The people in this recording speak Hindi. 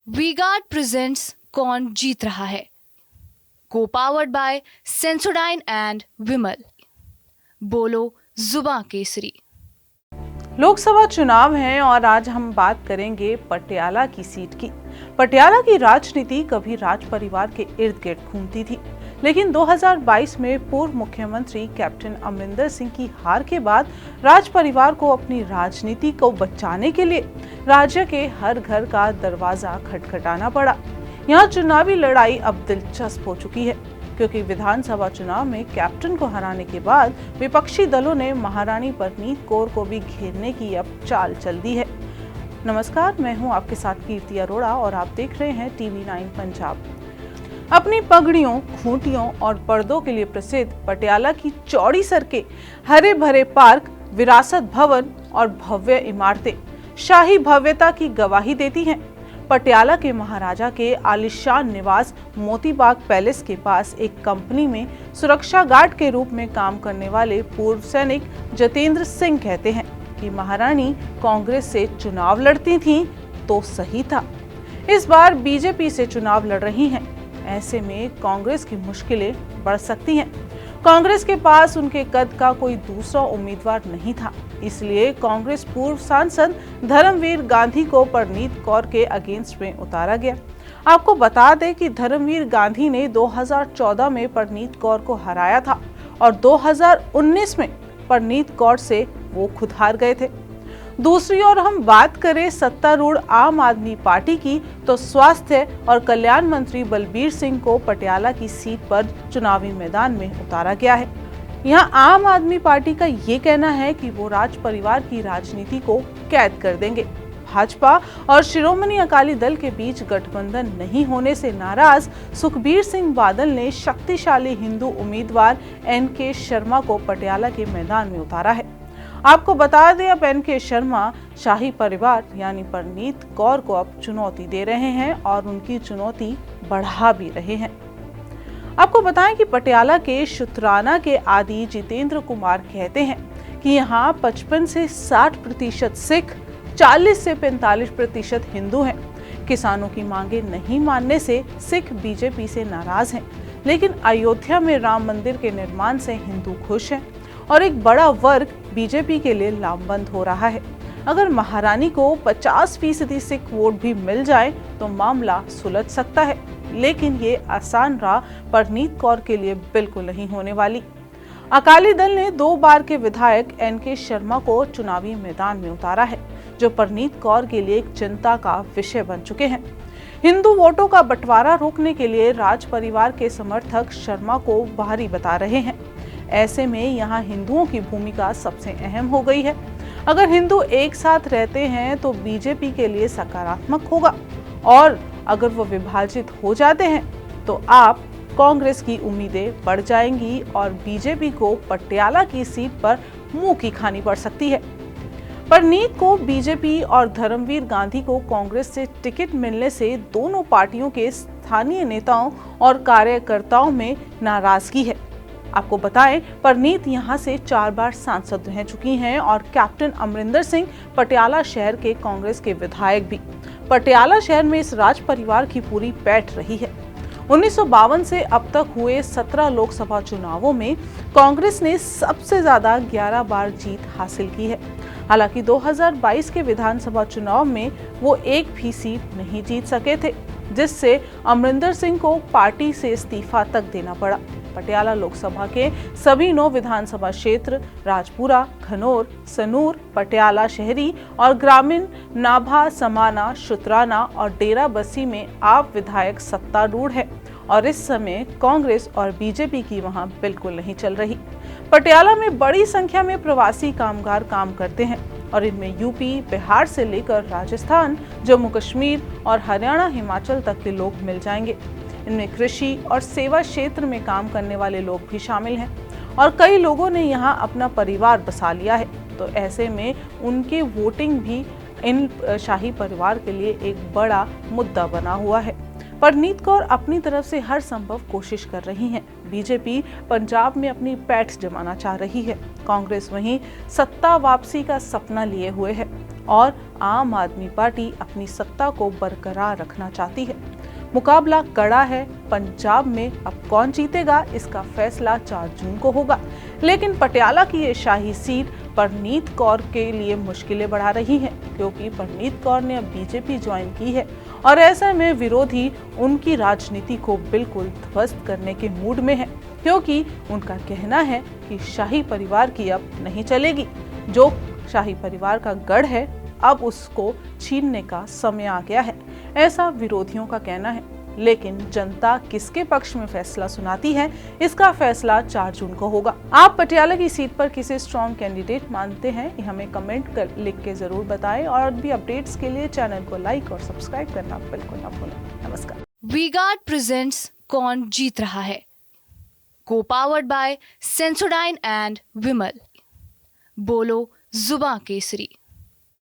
वीगार्ड प्रेजेंट्स कौन जीत रहा है, को पावर्ड बाय सेंसोडाइन एंड विमल। बोलो जुबां केसरी। लोकसभा चुनाव हैं और आज हम बात करेंगे पटियाला की सीट की। पटियाला की राजनीति कभी राज परिवार के इर्द गिर्द घूमती थी, लेकिन 2022 में पूर्व मुख्यमंत्री कैप्टन अमरिंदर सिंह की हार के बाद राज परिवार को अपनी राजनीति को बचाने के लिए राज्य के हर घर का दरवाजा खटखटाना पड़ा। यहाँ चुनावी लड़ाई अब दिलचस्प हो चुकी है, क्योंकि विधानसभा चुनाव में कैप्टन को हराने के बाद विपक्षी दलों ने महारानी परनीत कौर को भी घेरने की अब चाल चल दी है। नमस्कार, मैं हूं आपके साथ कीर्ति अरोड़ा और आप देख रहे हैं टीवी 9 पंजाब। अपनी पगड़ियों, खूंटियों और पर्दों के लिए प्रसिद्ध पटियाला की चौड़ी सड़कें, हरे भरे पार्क, विरासत भवन और भव्य इमारतें शाही भव्यता की गवाही देती हैं। पटियाला के महाराजा के आलीशान निवास मोतीबाग पैलेस के पास एक कंपनी में सुरक्षा गार्ड के रूप में काम करने वाले पूर्व सैनिक जतेंद्र सिंह कहते हैं कि महारानी कांग्रेस से चुनाव लड़ती थीं तो सही था, इस बार बीजेपी से चुनाव लड़ रही हैं। ऐसे में कांग्रेस की मुश्किलें बढ़ सकती हैं। कांग्रेस के पास उनके कद का कोई दूसरा उम्मीदवार नहीं था, इसलिए कांग्रेस पूर्व सांसद धर्मवीर गांधी को परनीत कौर के अगेंस्ट में उतारा गया। आपको बता दें कि धर्मवीर गांधी ने 2014 में परनीत कौर को हराया था और 2019 में परनीत कौर से वो खुद हार गए थे। दूसरी ओर हम बात करें सत्तारूढ़ आम आदमी पार्टी की, तो स्वास्थ्य और कल्याण मंत्री बलबीर सिंह को पटियाला की सीट पर चुनावी मैदान में उतारा गया है। यहाँ आम आदमी पार्टी का ये कहना है कि वो राज परिवार की राजनीति को कैद कर देंगे। भाजपा और शिरोमणि अकाली दल के बीच गठबंधन नहीं होने से नाराज सुखबीर सिंह बादल ने शक्तिशाली हिंदू उम्मीदवार NK शर्मा को पटियाला के मैदान में उतारा है। आपको बता दें, अब NK शर्मा शाही परिवार यानी परनीत कौर को अब चुनौती दे रहे हैं और उनकी चुनौती बढ़ा भी रहे हैं। आपको बताएं कि पटियाला के शुतराना के आदि जितेंद्र कुमार कहते हैं कि यहाँ 55 से 60% सिख, 40 से 45% हिंदू हैं। किसानों की मांगे नहीं मानने से सिख बीजेपी से नाराज हैं, लेकिन अयोध्या में राम मंदिर के निर्माण से हिंदू खुश हैं और एक बड़ा वर्ग बीजेपी के लिए लामबंद हो रहा है। अगर महारानी को 50% सिख वोट भी मिल जाए तो मामला सुलझ सकता है, लेकिन ये आसान राह परनीत कौर के लिए बिल्कुल नहीं होने वाली। अकाली दल ने 2 बार के विधायक NK शर्मा को चुनावी मैदान में उतारा है, जो परनीत कौर के लिए एक चिंता का विषय बन चुके हैं। हिंदू वोटों का बंटवारा रोकने के लिए राज परिवार के समर्थक शर्मा को बाहरी बता रहे हैं। ऐसे में यहाँ हिंदुओं की भूमिका सबसे अहम हो गई है। अगर हिंदू एक साथ रहते हैं तो बीजेपी के लिए सकारात्मक होगा, और अगर वो विभाजित हो जाते हैं तो आप कांग्रेस की उम्मीदें बढ़ जाएंगी और बीजेपी को पटियाला की सीट पर मुंह की खानी पड़ सकती है। परनीत को बीजेपी और धर्मवीर गांधी को कांग्रेस से टिकट मिलने से दोनों पार्टियों के स्थानीय नेताओं और कार्यकर्ताओं में नाराजगी है। आपको बताएं, परनीत यहां से 4 बार सांसद रह चुकी हैं और कैप्टन अमरिंदर सिंह पटियाला शहर के कांग्रेस के विधायक भी। पटियाला शहर में इस राज परिवार की पूरी पैठ रही है। 1952 से अब तक हुए 17 लोकसभा चुनावों में कांग्रेस ने सबसे ज्यादा 11 बार जीत हासिल की है। हालांकि 2022 के विधानसभा चुनाव में वो एक भी सीट नहीं जीत सके थे, जिससे अमरिंदर सिंह को पार्टी से इस्तीफा तक देना पड़ा। पटियाला लोकसभा के सभी 9 विधानसभा क्षेत्र राजपुरा, खनौर, सनूर, पटियाला शहरी और ग्रामीण, नाभा, समाना, शुतराना और डेरा बस्सी में आप विधायक सत्तारूढ़ है और इस समय कांग्रेस और बीजेपी की वहां बिल्कुल नहीं चल रही। पटियाला में बड़ी संख्या में प्रवासी कामगार काम करते हैं और इनमें यूपी, बिहार से लेकर राजस्थान, जम्मू कश्मीर और हरियाणा, हिमाचल तक के लोग मिल जाएंगे। इनमें कृषि और सेवा क्षेत्र में काम करने वाले लोग भी शामिल हैं और कई लोगों ने यहाँ अपना परिवार बसा लिया है, तो ऐसे में उनकी वोटिंग भी इन शाही परिवार के लिए एक बड़ा मुद्दा बना हुआ है। परनीत कौर अपनी तरफ से हर संभव कोशिश कर रही हैं। बीजेपी पंजाब में अपनी पैठ जमाना चाह रही है, कांग्रेस वहीं सत्ता वापसी का सपना लिए हुए है और आम आदमी पार्टी अपनी सत्ता को बरकरार रखना चाहती है। मुकाबला कड़ा है। पंजाब में अब कौन जीतेगा इसका फैसला 4 जून को होगा, लेकिन पटियाला की ये शाही सीट परनीत कौर के लिए मुश्किलें बढ़ा रही है, क्योंकि परनीत कौर ने अब बीजेपी ज्वाइन की है और ऐसे में विरोधी उनकी राजनीति को बिल्कुल ध्वस्त करने के मूड में है, क्योंकि उनका कहना है कि शाही परिवार की अब नहीं चलेगी। जो शाही परिवार का गढ़ है अब उसको छीनने का समय आ गया है, ऐसा विरोधियों का कहना है। लेकिन जनता किसके पक्ष में फैसला सुनाती है इसका फैसला 4 जून को होगा। आप पटियाला की सीट पर किसे स्ट्रॉन्ग कैंडिडेट मानते हैं, ये हमें कमेंट कर लिख के जरूर बताएं और भी अपडेट्स के लिए चैनल को लाइक और सब्सक्राइब करना बिल्कुल ना भूलें। नमस्कार। वी-गार्ड प्रेजेंट्स कौन जीत रहा है, को पावर्ड बाय सेंसोडाइन एंड विमल। बोलो जुबां केसरी।